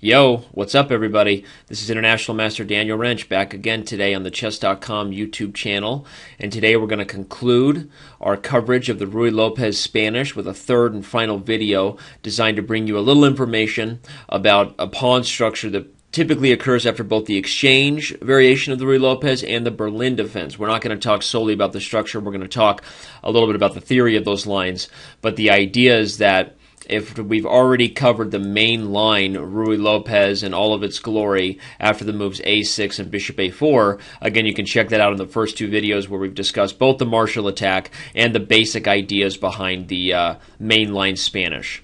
Yo, what's up everybody? This is International Master Daniel Rensch back again today on the Chess.com YouTube channel, and today we're going to conclude our coverage of the Ruy Lopez Spanish with a third and final video designed to bring you a little information about a pawn structure that typically occurs after both the exchange variation of the Ruy Lopez and the Berlin defense. We're not going to talk solely about the structure, we're going to talk a little bit about the theory of those lines, but the idea is that if we've already covered the main line, Ruy Lopez and all of its glory after the moves a6 and bishop a4, again, you can check that out in the first two videos where we've discussed both the martial attack and the basic ideas behind the main line Spanish.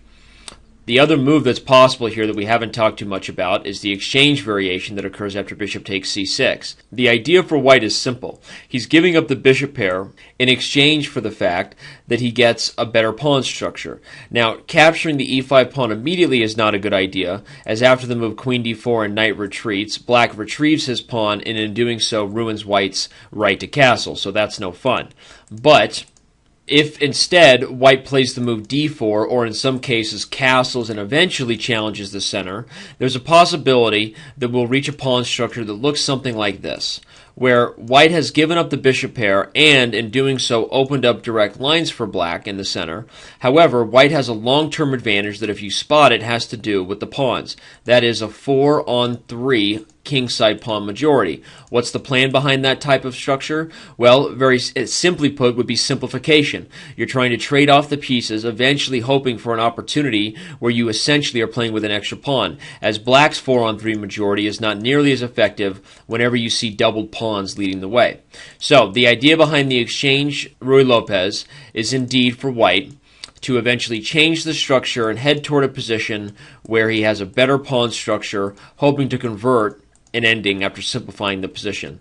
The other move that's possible here that we haven't talked too much about is the exchange variation that occurs after bishop takes c6. The idea for white is simple. He's giving up the bishop pair in exchange for the fact that he gets a better pawn structure. Now, capturing the e5 pawn immediately is not a good idea, as after the move queen d4 and knight retreats, black retrieves his pawn and in doing so ruins white's right to castle, so that's no fun. But if instead white plays the move d4, or in some cases castles and eventually challenges the center, there's a possibility that we'll reach a pawn structure that looks something like this, where white has given up the bishop pair and, in doing so, opened up direct lines for black in the center. However, white has a long-term advantage that, if you spot it, has to do with the pawns. That is a 4-on-3 kingside pawn majority. What's the plan behind that type of structure? Well, very simply put, would be simplification. You're trying to trade off the pieces, eventually hoping for an opportunity where you essentially are playing with an extra pawn, as black's 4-on-3 majority is not nearly as effective whenever you see doubled pawns leading the way. So, the idea behind the exchange Ruy Lopez is indeed for white to eventually change the structure and head toward a position where he has a better pawn structure, hoping to convert an ending after simplifying the position.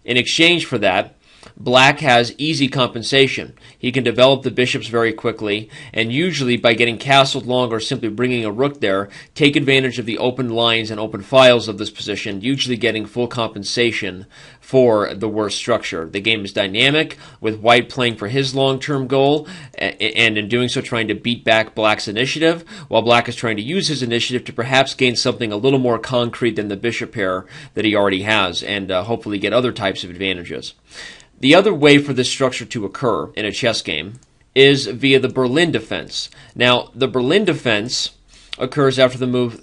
In exchange for that, black has easy compensation. He can develop the bishops very quickly, and usually by getting castled long or simply bringing a rook there, take advantage of the open lines and open files of this position, usually getting full compensation for the worse structure. The game is dynamic, with white playing for his long-term goal, and in doing so trying to beat back black's initiative, while black is trying to use his initiative to perhaps gain something a little more concrete than the bishop pair that he already has, and hopefully get other types of advantages. The other way for this structure to occur in a chess game is via the Berlin defense. Now, the Berlin defense occurs after the move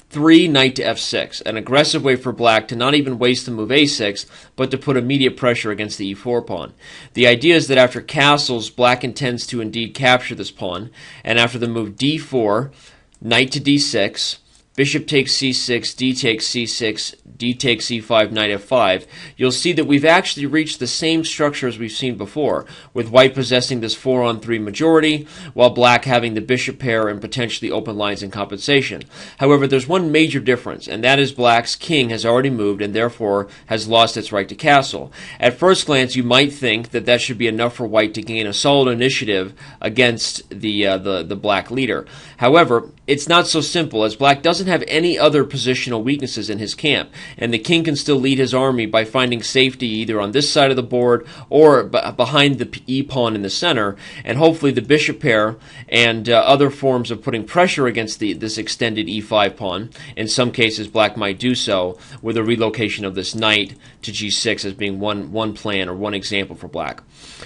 3 knight to f6, an aggressive way for black to not even waste the move a6, but to put immediate pressure against the e4 pawn. The idea is that after castles, black intends to indeed capture this pawn, and after the move d4, knight to d6, bishop takes c6, d takes c6, d takes e5, knight f5, you'll see that we've actually reached the same structure as we've seen before, with white possessing this 4-on-3 majority, while black having the bishop pair and potentially open lines in compensation. However, there's one major difference, and that is black's king has already moved and therefore has lost its right to castle. At first glance, you might think that that should be enough for white to gain a solid initiative against the black leader. However, it's not so simple, as black doesn't have any other positional weaknesses in his camp, and the king can still lead his army by finding safety either on this side of the board or behind the e-pawn in the center, and hopefully the bishop pair and other forms of putting pressure against this extended e5 pawn. In some cases, black might do so with a relocation of this knight to g6 as being one plan or one example for black.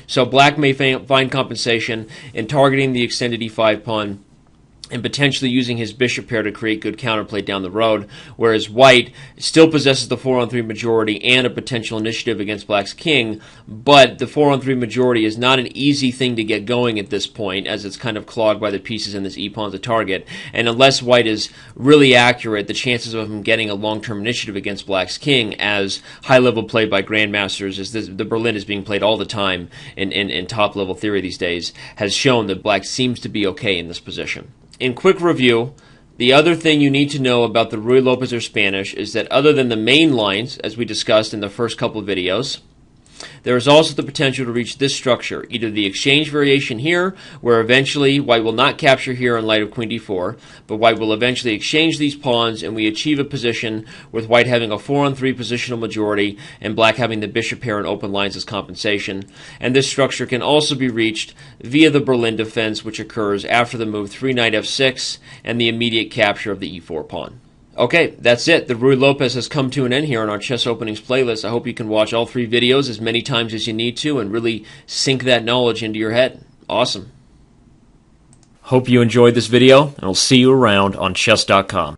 So black may find compensation in targeting the extended e5 pawn and potentially using his bishop pair to create good counterplay down the road, whereas white still possesses the 4-on-3 majority and a potential initiative against black's king, but the 4-on-3 majority is not an easy thing to get going at this point, as it's kind of clogged by the pieces in this e-pawn to target, and unless white is really accurate, the chances of him getting a long-term initiative against black's king, as high-level play by grandmasters, as the Berlin is being played all the time in top-level theory these days, has shown that black seems to be okay in this position. In quick review, the other thing you need to know about the Ruy Lopez or Spanish is that other than the main lines, as we discussed in the first couple of videos, There is also the potential to reach this structure, either the exchange variation here, where eventually white will not capture here in light of queen d4, but white will eventually exchange these pawns, and we achieve a position with white having a 4-on-3 positional majority and black having the bishop pair and open lines as compensation. And this structure can also be reached via the Berlin defense, which occurs after the move 3 knight f6 and the immediate capture of the e4 pawn. Okay, that's it. The Ruy Lopez has come to an end here on our chess openings playlist. I hope you can watch all 3 videos as many times as you need to and really sink that knowledge into your head. Awesome. Hope you enjoyed this video, and I'll see you around on Chess.com.